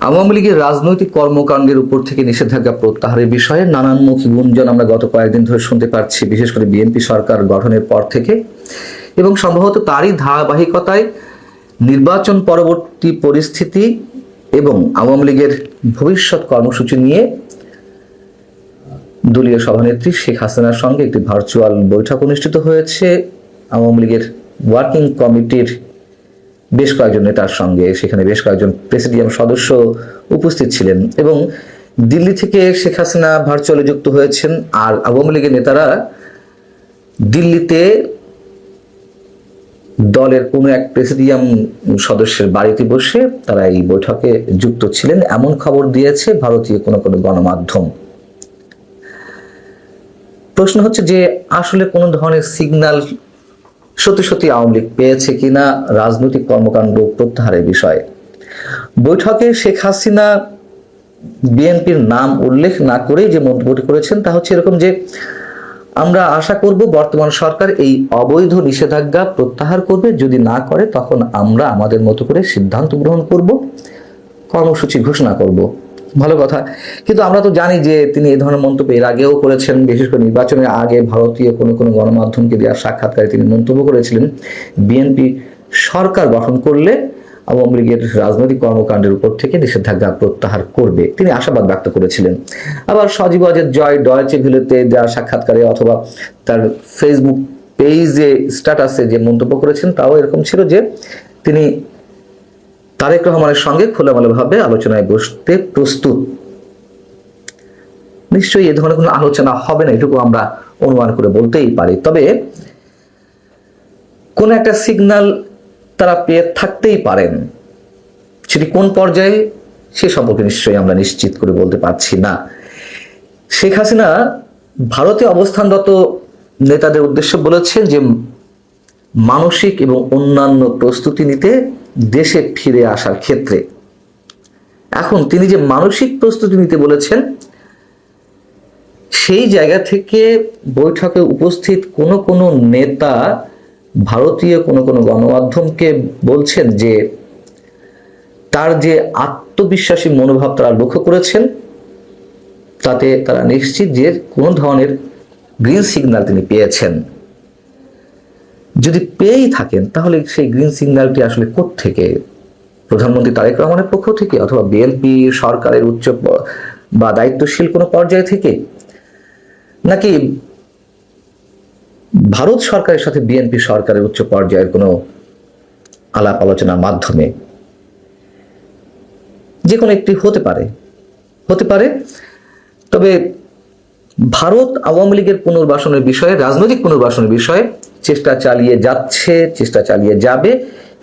আওয়ামী লীগের রাজনৈতিক কর্মকাণ্ডের উপর থেকে নিষেধাজ্ঞা প্রত্যাহারের বিষয়ে নানানমুখী গুঞ্জন আমরা গত কয়েকদিন ধরে শুনতে পাচ্ছি, বিশেষ করে বিএনপি সরকার গঠনের পর থেকে, এবং সম্ভবত তারই ধারাবাহিকতায় নির্বাচন পরবর্তী পরিস্থিতি এবং আওয়ামী লীগের ভবিষ্যৎ কর্মসূচি নিয়ে দলীয় সভানেত্রী শেখ হাসিনার সঙ্গে একটি ভার্চুয়াল বৈঠক অনুষ্ঠিত হয়েছে আওয়ামী লীগের ওয়ার্কিং কমিটির বেশ কয়েকজন নেতার সঙ্গে। সেখানে বেশ কয়েকজন প্রেসিডিয়াম সদস্য উপস্থিত ছিলেন এবং দিল্লি থেকে শেখ হাসিনা ভার্চুয়ালি যুক্ত হয়েছেন, আর আওয়ামী লীগের নেতারা দিল্লিতে দলের কোনো এক প্রেসিডিয়াম সদস্যের বাড়িতে বসে তারা এই বৈঠকে যুক্ত ছিলেন, এমন খবর দিয়েছে ভারতীয় কোনো কোনো গণমাধ্যম। প্রশ্ন হচ্ছে যে আসলে কোনো ধরনের সিগন্যাল সত্যি সত্যি আওয়ামী লীগ পেয়েছে কিনা রাজনৈতিক কর্মকাণ্ড প্রত্যাহারের বিষয়ে। বৈঠকে শেখ হাসিনা বিএনপির নাম উল্লেখ না করেই যে মন্তব্যটি করেছেন তা হচ্ছে এরকম যে, আমরা আশা করব বর্তমান সরকার এই অবৈধ নিষেধাজ্ঞা প্রত্যাহার করবে, যদি না করে তখন আমরা আমাদের মতো করে সিদ্ধান্ত গ্রহণ করব, কর্মসূচি ঘোষণা করব। ভালো কথা, কিন্তু আমরা তো জানি যে তিনি এই ধরনের মন্তব্য এর আগেও করেছেন। বিশেষ করে নির্বাচনের আগে ভারতীয় কোনো কোনো গণমাধ্যমকে দেওয়া সাক্ষাৎকারে তিনি মন্তব্য করেছিলেন বিএনপি সরকার গঠন করলে আওয়ামী লীগের রাজনৈতিক কর্মকাণ্ডের উপর থেকে নিষেধাজ্ঞা প্রত্যাহার করবে, তিনি আশাবাদ ব্যক্ত করেছিলেন। আবার সজীব ওয়াজেদ জয় ডয়েচে ভেলেতে দেওয়া সাক্ষাৎকারে অথবা তার ফেসবুক পেজে স্ট্যাটাসে যে মন্তব্য করেছেন তাও এরকম ছিল যে তিনি তারেক রহমানের সঙ্গে খোলামেলাভাবে আলোচনায় বসতে প্রস্তুত। নিশ্চয়ই এ ধরনের কোনো আলোচনা হবে না, এটুকু আমরা অনুমান করে বলতেই পারি। তবে কোন একটা সিগন্যাল তারা পেয়ে থাকতেই পারেন, সেটি কোন পর্যায়ে সে সম্পর্কে নিশ্চয়ই আমরা নিশ্চিত করে বলতে পারছি না। শেখ হাসিনা ভারতে অবস্থানরত নেতাদের উদ্দেশ্যে বলেছেন যে মানসিক এবং অন্যান্য প্রস্তুতি নিতে দেশে ফিরে আসার ক্ষেত্রে। এখন তিনি যে মানসিক প্রস্তুতি নিতে বলেছেন, সেই জায়গা থেকে বৈঠকে উপস্থিত কোনো কোনো নেতা ভারতীয় কোনো কোনো গণমাধ্যমকে বলছেন যে তার যে আত্মবিশ্বাসী মনোভাব তারা লক্ষ্য করেছেন, তাতে তারা নিশ্চিত যে কোনো ধরনের গ্রিন সিগন্যাল তিনি পেয়েছেন। যদি পেয়েই থাকেন তাহলে সেই গ্রিন সিগন্যালটি আসলে কোত্থেকে? প্রধানমন্ত্রী তারেক রহমানের পক্ষ থেকে, অথবা বিএনপি সরকারের উচ্চ বা দায়িত্বশীল কোনো পর্যায় থেকে, নাকি ভারত সরকারের সাথে বিএনপি সরকারের উচ্চ পর্যায়ের কোনো আলাপ আলোচনার মাধ্যমে? যে কোনো একটি হতে পারে। তবে ভারত আওয়ামী লীগের পুনর্বাসনের বিষয়ে, রাজনৈতিক পুনর্বাসনের বিষয়ে চেষ্টা চালিয়ে যাচ্ছে, চেষ্টা চালিয়ে যাবে,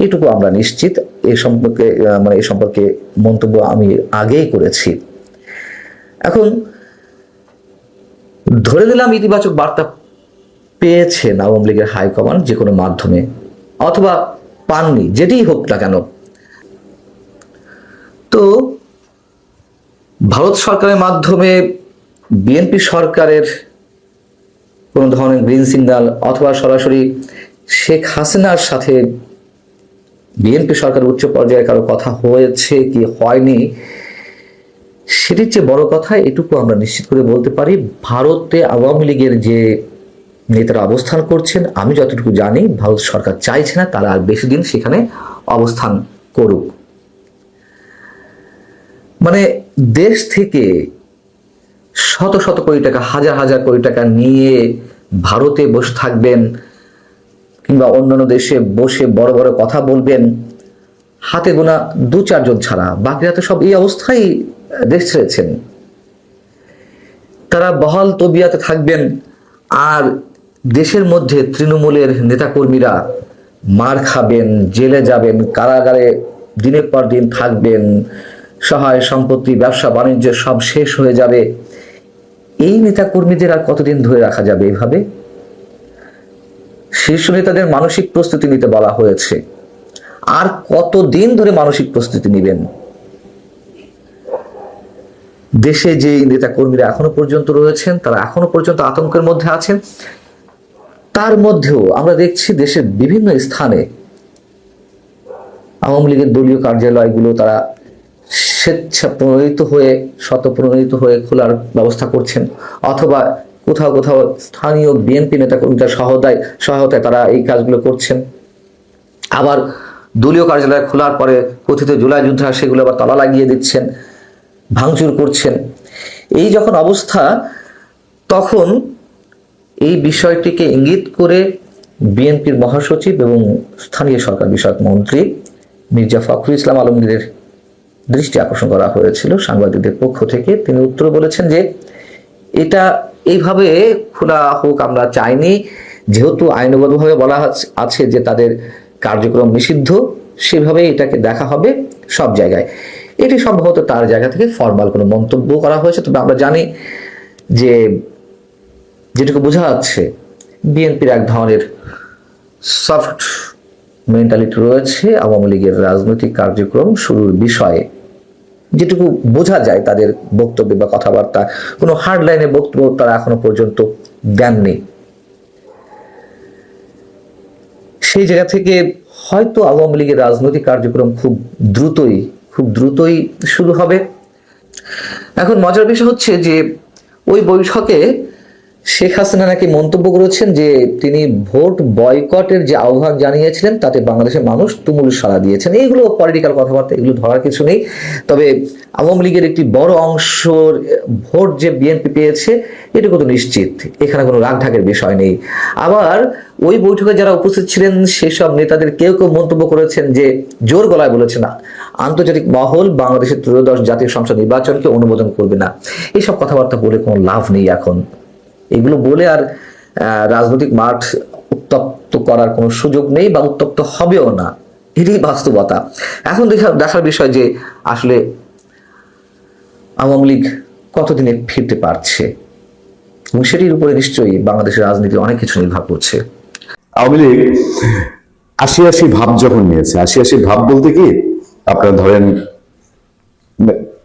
এটুকু আমরা নিশ্চিত। এ সম্পর্কে মন্তব্য আমি আগেই করেছি। এখন ধরে নিলাম ইতিবাচক বার্তা পেয়েছেন আওয়ামী লীগের হাইকমান্ড যে কোনো মাধ্যমে, অথবা পাননি, যেটিই হোক না কেন। তো ভারত সরকারের মাধ্যমে বিএনপি সরকারের কোন ধরনের গ্রিন সিগন্যাল, অথবা সরাসরি শেখ হাসিনার সাথে বিএনপি সরকারের উচ্চ পর্যায়ে কারো কথা হয়েছে কি হয়নি, সেটির চেয়ে বড় কথা এটুকু আমরা নিশ্চিত করে বলতে পারি, ভারতে আওয়ামী লীগের যে নেতারা অবস্থান করছেন, আমি যতটুকু জানি ভারত সরকার চাইছে না তারা আর বেশি দিন সেখানে অবস্থান করুক। মানে দেশ থেকে শত শত কোটি টাকা, হাজার হাজার কোটি টাকা নিয়ে ভারতে বসে থাকবেন, কিংবা অন্যান্য দেশে বসে বড় বড় কথা বলবেন, হাতে গোনা 2-4 জন ছাড়া বাকিরা তো সব এই অবস্থায় দেশ ছেড়েছেন। তারা বহাল তবিয়াতে থাকবেন, আর দেশের মধ্যে তৃণমূলের নেতাকর্মীরা মার খাবেন, জেলে যাবেন, কারাগারে দিনের পর দিন থাকবেন, সহায় সম্পত্তি, ব্যবসা বাণিজ্য সব শেষ হয়ে যাবে। এই নেতাকর্মীদের আর কতদিন ধরে রাখা যাবে এইভাবে? শীর্ষ নেতাদের মানসিক প্রস্তুতি নিতে বলা হয়েছে, আর কতদিন ধরে মানসিক প্রস্তুতি নেবেন? দেশে যে নেতাকর্মীরা এখনো পর্যন্ত রয়েছেন তারা এখনো পর্যন্ত আতঙ্কের মধ্যে আছেন। তার মধ্যেও আমরা দেখছি দেশের বিভিন্ন স্থানে আওয়ামী লীগের দলীয় কার্যালয়গুলো তারা স্বেচ্ছাপ্রণোদিত হয়ে স্বতঃপ্রণোদিত হয়ে খোলার ব্যবস্থা করছেন, অথবা কোথাও কোথাও স্থানীয় বিএনপি নেতাকর্মীদের সহায়তায় তারা এই কাজগুলো করছেন। আবার দলীয় কার্যালয় খোলার পরে কথিত জুলাই যোদ্ধা সেগুলো আবার তালা লাগিয়ে দিচ্ছেন, ভাঙচুর করছেন। এই যখন অবস্থা, তখন এই বিষয়টিকে ইঙ্গিত করে বিএনপির মহাসচিব এবং স্থানীয় সরকার বিষয়ক মন্ত্রী মির্জা ফখরুল ইসলাম আলমগীরের দৃষ্টি আকর্ষণ করা হয়েছিল সাংবাদিকদের পক্ষ থেকে। তিনি উত্তর বলেছেন যে এটা এইভাবে খোলা হোক আমরা চাইনি, যেহেতু আইনগতভাবে বলা আছে যে তাদের কার্যক্রম নিষিদ্ধ, সেভাবে এটাকে দেখা হবে সব জায়গায়। এটি সম্ভবত তার জায়গা থেকে ফর্মাল কোনো মন্তব্য করা হয়েছে। তবে আমরা জানি যে যেটুকু বোঝা যাচ্ছে বিএনপির এক ধরনের সফট মেন্টালিটি রয়েছে আওয়ামী লীগের রাজনৈতিক কার্যক্রম শুরুর বিষয়ে। যেটুকু বোঝা যায় তাদের বক্তব্য বা কথাবার্তা, কোনো হার্ড লাইনে বক্তব্য তারা এখনো পর্যন্ত দেননি। সেই জায়গা থেকে হয়তো আওয়ামী লীগের রাজনৈতিক কার্যক্রম খুব দ্রুতই শুরু হবে। এখন মজার বিষয় হচ্ছে যে ওই বৈঠকে শেখ হাসিনা নাকি মন্তব্য করেছেন যে তিনি ভোট বয়কটের যে আহ্বান জানিয়েছিলেন তাতে বাংলাদেশের মানুষ তুমুল সাড়া দিয়েছেন। এইগুলো পলিটিক্যাল কথাবার্তা, এগুলো ধরার কিছু নেই। তবে আওয়ামী লীগের একটি বড় অংশর ভোট যে বিএনপি পেয়েছে এটুকু তো নিশ্চিত, এখানে কোনো রাগঢাকের বিষয় নেই। আবার ওই বৈঠকে যারা উপস্থিত ছিলেন সেসব নেতাদের কেউ কেউ মন্তব্য করেছেন যে, জোর গলায় বলেছেন আন্তর্জাতিক মহল বাংলাদেশের ত্রয়োদশ জাতীয় সংসদ নির্বাচনকে অনুমোদন করবে না। এইসব কথাবার্তা বলে কোনো লাভ নেই। এখন এগুলো বলে আর রাজনৈতিক মাঠ উত্তপ্ত করার কোনো সুযোগ নেই বা উত্তপ্ত হবেও না, এটাই বাস্তবতা। এখন দেখার বিষয় যে আসলে আওয়ামী লীগ কতদিনে ফিরতে পারছে, এবং সেটির উপরে নিশ্চয়ই বাংলাদেশের রাজনীতি অনেক কিছু নির্ভর করছে। আওয়ামী লীগ ৮০ ভাব যখন নিয়েছে, ৮০ ভাব বলতে কি, আপনারা ধরেন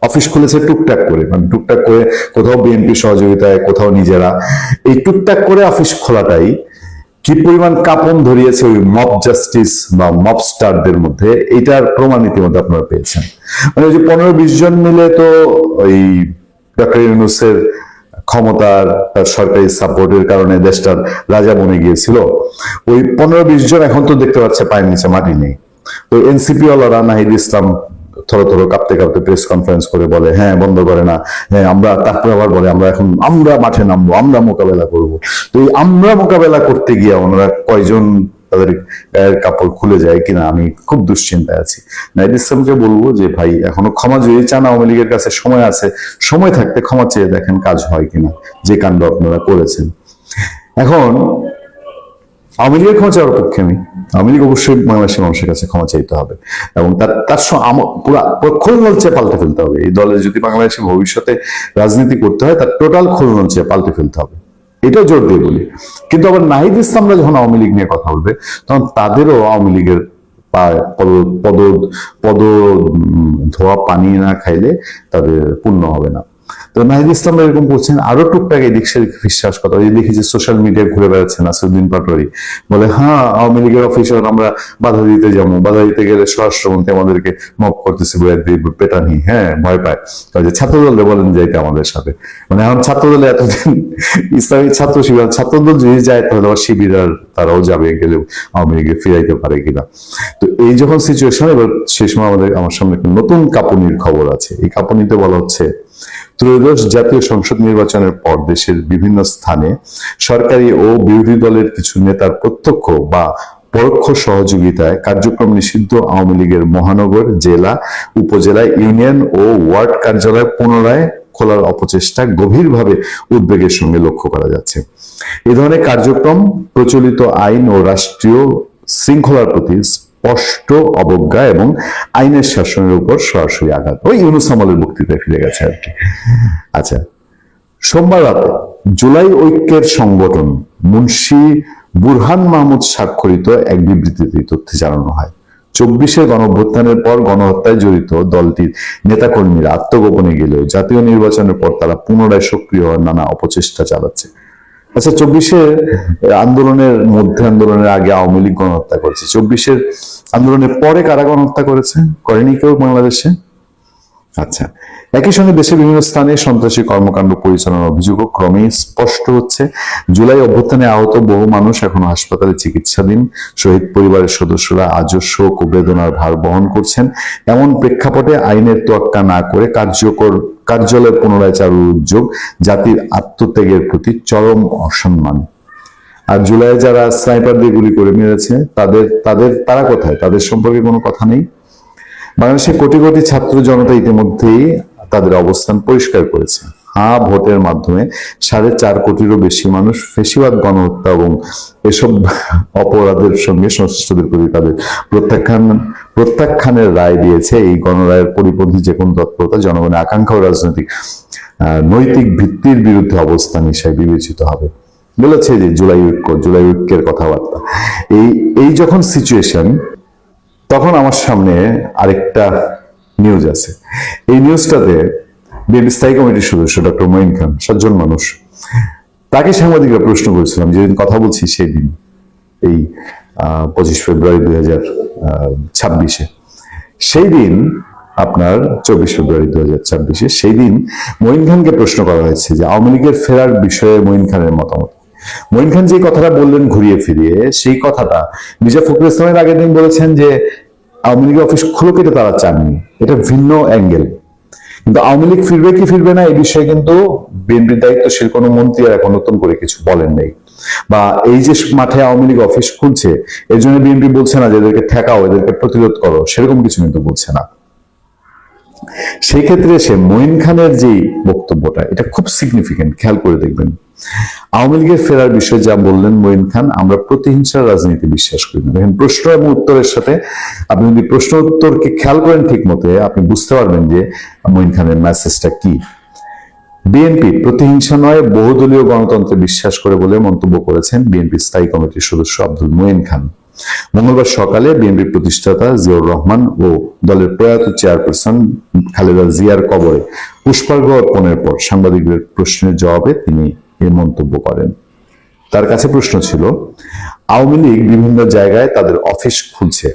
অফিস খুলেছে টুকটাক করে, মানে টুকটাক করে, কোথাও বিএনপি সহযোগিতায়, কোথাও নিজেরা। এই টুকটাক করে অফিস খোলাটাই কি পরিমাণ কাঁপন ধরিয়েছে ওই মব জাস্টিস বা মবস্টারদের মধ্যে, এইটার প্রমাণ ইতিমধ্যে আপনারা পেয়েছেন। মানে ওই যে ১৫-২০ জন মিলে তো ওই ডক্টর ইউনূসের ক্ষমতার, তার সরকারি সাপোর্টের কারণে দেশটার রাজা বনে গিয়েছিল। ওই ১৫-২০ জন এখন তো দেখতে পাচ্ছে পায়ের নিচে মাটি নেই। ওই এনসিপি ওয়ালারা, নাহিদ ইসলাম থরো কাঁপতে কাঁপতে প্রেস কনফারেন্স করে বলে হ্যাঁ বন্ধ করে না, হ্যাঁ আমরা, তারপরে আবার বলে আমরা মাঠে নামবো, আমরা মোকাবেলা করব। তো এই আমরা মোকাবেলা করতে গিয়ে ওনারা কয়জন তাদের কাপড় খুলে যায় কিনা আমি খুব দুশ্চিন্তায় আছি। নাহিদ ইসলামকে বলবো যে ভাই এখনো ক্ষমা যদি চান, আওয়ামী লীগের কাছে সময় আছে, সময় থাকতে ক্ষমা চেয়ে দেখেন কাজ হয় কিনা, যে কাণ্ড আপনারা করেছেন। এখন আওয়ামী লীগের ক্ষমা চাওয়ার পক্ষে আমি, আওয়ামী লীগ অবশ্যই বাংলাদেশের মানুষের কাছে ক্ষমা চাইতে হবে এবং তার পুরো খোলনল চেয়ে পাল্টে ফেলতে হবে। এই দলের যদি বাংলাদেশের ভবিষ্যতে রাজনীতি করতে হয় তার টোটাল খোলনল চেয়ে পাল্টে ফেলতে হবে, এটাও জোর দিয়ে বলি। কিন্তু আবার নাহিদ ইসলামরা যখন আওয়ামী লীগ নিয়ে কথা বলবে তখন তাদেরও আওয়ামী লীগের পদ ধোয়া পানি না খাইলে তাদের পূর্ণ হবে না। তো নাহিদ ইসলাম এরকম করছেন, আরো টুকটাক এদিক সেদিক বিশ্বাস কথা। ওই দেখি যে সোশ্যাল মিডিয়ায় ঘুরে বেড়াচ্ছে নাসিরউদ্দিন পাটোয়ারি, বলে হ্যাঁ আওয়ামী লীগের অফিসার আমরা বাধা দিতে যাবো, বাধা দিতে গেলে স্বরাষ্ট্রমন্ত্রী আমাদেরকে মপ করতেছে পেটানি, হ্যাঁ ভয় পায়। যে ছাত্রদলে বলেন যে এটা আমাদের সাথে, মানে এখন ছাত্রদলে এতদিন ইসলামী ছাত্র শিবির, ছাত্রদল যদি যায় তাহলে আবার শিবির আর তারাও যাবে, গেলে আওয়ামী লীগে ফিরাইতে পারে কিনা। তো এই যখন সিচুয়েশন, এবার সেই সময় আমার সামনে একটা নতুন কাঁপুনির খবর আছে। এই কাঁপুনিতে বলা হচ্ছে ত্রয়োদশ জাতীয় সংসদ নির্বাচনের পর দেশের বিভিন্ন স্থানে সরকারি ও বিরোধী দলের কিছু নেতার প্রত্যক্ষ বা পরোক্ষ সহযোগিতায় কার্যক্রম নিষিদ্ধ আওয়ামী লীগের মহানগর, জেলা, উপজেলা, ইউনিয়ন ও ওয়ার্ড কার্যালয় পুনরায় খোলার অপচেষ্টা গভীরভাবে উদ্বেগের সঙ্গে লক্ষ্য করা যাচ্ছে। এ ধরনের কার্যক্রম প্রচলিত আইন ও রাষ্ট্রীয় শৃঙ্খলার প্রতি স্পষ্ট অবজ্ঞা এবং আইনের শাসনের উপর সরাসরি আঘাত। ওই ইউনূস আমলের বক্তৃতায় ফিরে গেছে আর কি। আচ্ছা, সোমবার রাতে জুলাই ঐক্যের সংগঠন মুন্সি বুরহান মাহমুদ স্বাক্ষরিত এক বিবৃতিতে তথ্য জানানো হয়। ২৪-এর গণঅভ্যুত্থানের পর গণহত্যায় জড়িত দলটির নেতাকর্মীরা আত্মগোপনে গেলেও জাতীয় নির্বাচনের পর তারা পুনরায় সক্রিয় হওয়ার নানা অপচেষ্টা চালাচ্ছে। আচ্ছা, ২৪-এর আন্দোলনের মধ্যে, আন্দোলনের আগে আওয়ামী লীগ গণহত্যা করেছে, ২৪-এর আন্দোলনের পরে কারা গণহত্যা করেছে? করেনি কেউ বাংলাদেশে। আচ্ছা, একই সঙ্গে দেশের বিভিন্ন স্থানে সন্ত্রাসী কর্মকাণ্ড পরিচালনার অভিযোগও ক্রমেই স্পষ্ট হচ্ছে। জুলাই অভ্যুত্থানে আহত বহু মানুষ এখনো হাসপাতালে চিকিৎসাধীন। শহীদ পরিবারের সদস্যরা আজও শোক ও বেদনার ভার বহন করছেন। এমন প্রেক্ষাপটে আইনের তোয়াক্কা না করে কার্যালয় পুনরায় চালুর উদ্যোগ জাতির আত্মত্যাগের প্রতি চরম অসম্মান। আর জুলাই যারা স্নাইপার দিয়ে গুলি করে মেরেছে তারা কোথায়? তাদের সম্পর্কে কোনো কথা নেই। বাংলাদেশের কোটি কোটি ছাত্র জনতা ইতিমধ্যেই তাদের অবস্থান পরিষ্কার করেছে। হ্যাঁ, ভোটের মাধ্যমে 4.5 কোটিরও বেশি মানুষ ফ্যাসিবাদ, গণহত্যা এবং এসব অপরাধের সঙ্গে সংশ্লিষ্টদের প্রতি তাদের প্রত্যাখ্যানের রায় দিয়েছে। এই গণরায়ের পরিপন্থী যে কোনো তৎপরতা জনগণের আকাঙ্ক্ষা ও রাজনৈতিক নৈতিক ভিত্তির বিরুদ্ধে অবস্থান হিসেবে বিবেচিত হবে বলেছে যে জুলাই ঐক্যের কথাবার্তা। এই যখন সিচুয়েশন, তখন আমার সামনে আরেকটা নিউজ আছে। এই নিউজটাতে বিএনপি স্থায়ী কমিটির সদস্য ডক্টর মঈন খান, সজ্জন মানুষ, তাকে সাংবাদিকরা প্রশ্ন করেছিলাম যেদিন কথা বলছি সেই দিন, এই 25 ফেব্রুয়ারি 2026, সেই দিন আপনার 24 ফেব্রুয়ারি 2026, সেই দিন মঈন খানকে প্রশ্ন করা হয়েছে যে আওয়ামী লীগের ফেরার বিষয়ে মঈন খানের মতামত। মঈন খান যে কথাটা বললেন ঘুরিয়ে ফিরিয়ে, সেই কথাটা মির্জা ফখরুল ইসলামের আগের দিন বলেছেন যে আওয়ামী লীগের অফিস খুলে কেটে তারা চাননি। এটা ভিন্ন অ্যাঙ্গেল। কিন্তু আওয়ামী লীগ ফিরবে কি ফিরবে না এই বিষয়ে কিন্তু বিএনপির দায়িত্বশীল কোনো মন্ত্রী আর এখন নতুন করে কিছু বলেন নাই। বা এই যে মাঠে আওয়ামী লীগ অফিস খুলছে এর জন্য বিএনপি বলছে না যে এদেরকে ঠেকাও, এদেরকে প্রতিরোধ করো, সেরকম কিছু কিন্তু বলছে না। সেই ক্ষেত্রে সে মঈন খানের যে বক্তব্যটা, এটা খুব সিগনিফিকেন্ট, খেয়াল করে দেখবেন। আওয়ামী লীগের ফেরার বিষয়ে যা বললেন মঈন খান, আমরা প্রতিহিংসার রাজনীতি বিশ্বাস করি না। দেখেন, প্রশ্ন এবং উত্তরের সাথে আপনি যদি প্রশ্ন উত্তরকে খেয়াল করেন ঠিক মতে, আপনি বুঝতে পারবেন যে মঈন খানের মেসেজটা কি। বিএনপি প্রতিহিংসা নয়, বহুদলীয় গণতন্ত্রে বিশ্বাস করে বলে মন্তব্য করেছেন বিএনপি স্থায়ী কমিটির সদস্য আব্দুল মঈন খান। মঙ্গলবার সকালে বিএনপির প্রতিষ্ঠাতা জিয়াউর রহমান ও দলের প্রয়াত চেয়ারপারসন খালেদা জিয়ার কবরে পুষ্পার্ঘ্য অর্পণের পর সাংবাদিকদের প্রশ্নের জবাবে তিনি এই মন্তব্য করেন। তার কাছে প্রশ্ন ছিল, আওয়ামী লীগ বিভিন্ন জায়গায় তাদের অফিস খুলছে,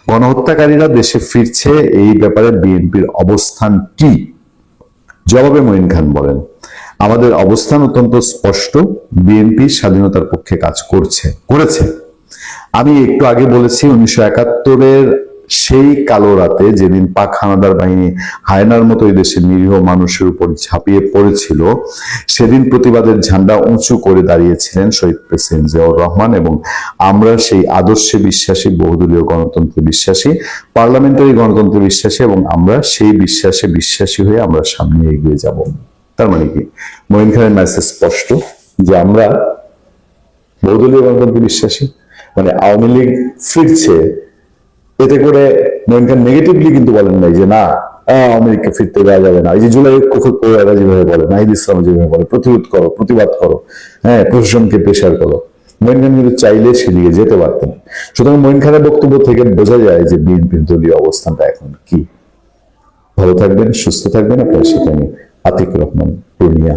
গণহত্যাকারীরা দেশে ফিরছে, এই ব্যাপারে বিএনপির অবস্থান কি? জবাবে মঈন খান বলেন, আমাদের অবস্থান অত্যন্ত স্পষ্ট, বিএনপি স্বাধীনতার পক্ষে কাজ করেছে। আমি একটু আগে বলেছি 1971-এর সেই কালো রাতে যেদিন পাক হানাদার বাহিনী হায়নার মতো এই দেশের নিরীহ মানুষের উপর ঝাঁপিয়ে পড়েছিল, সেদিন প্রতিবাদের ঝান্ডা উঁচু করে দাঁড়িয়েছিলেন শহীদ প্রেসিডেন্ট জিয়াউর রহমান, এবং আমরা সেই আদর্শে বিশ্বাসী, বহুদলীয় গণতন্ত্রে বিশ্বাসী, পার্লামেন্টারি গণতন্ত্রে বিশ্বাসী, এবং আমরা সেই বিশ্বাসী হয়ে আমরা সামনে এগিয়ে যাব। তার মানে কি? মঈন খানের মেসেজ স্পষ্ট যে আমরা বহুদলীয় গণতন্ত্রে বিশ্বাসী, মানে আওয়ামী লীগ ফিরছে, এতে করে মঈন খান নেগেটিভলি কিন্তু বলেন নাই যে না আওয়ামী লীগকে ফিরতে দেওয়া যাবে না। এই যে জুলাই যেভাবে বলে, নাহিদ ইসলাম যেভাবে বলে প্রতিরোধ করো, প্রতিবাদ করো, হ্যাঁ, প্রশাসনকে প্রেশার করো, মঈন খান কিন্তু চাইলে সেদিকে যেতে পারতেন। সুতরাং মঈন খানের বক্তব্য থেকে বোঝা যায় যে বিএনপির দলীয় অবস্থানটা এখন কি। ভালো থাকবেন, সুস্থ থাকবেন। আপনার সাথে আমি আতিক রহমান, পূর্ণিয়া।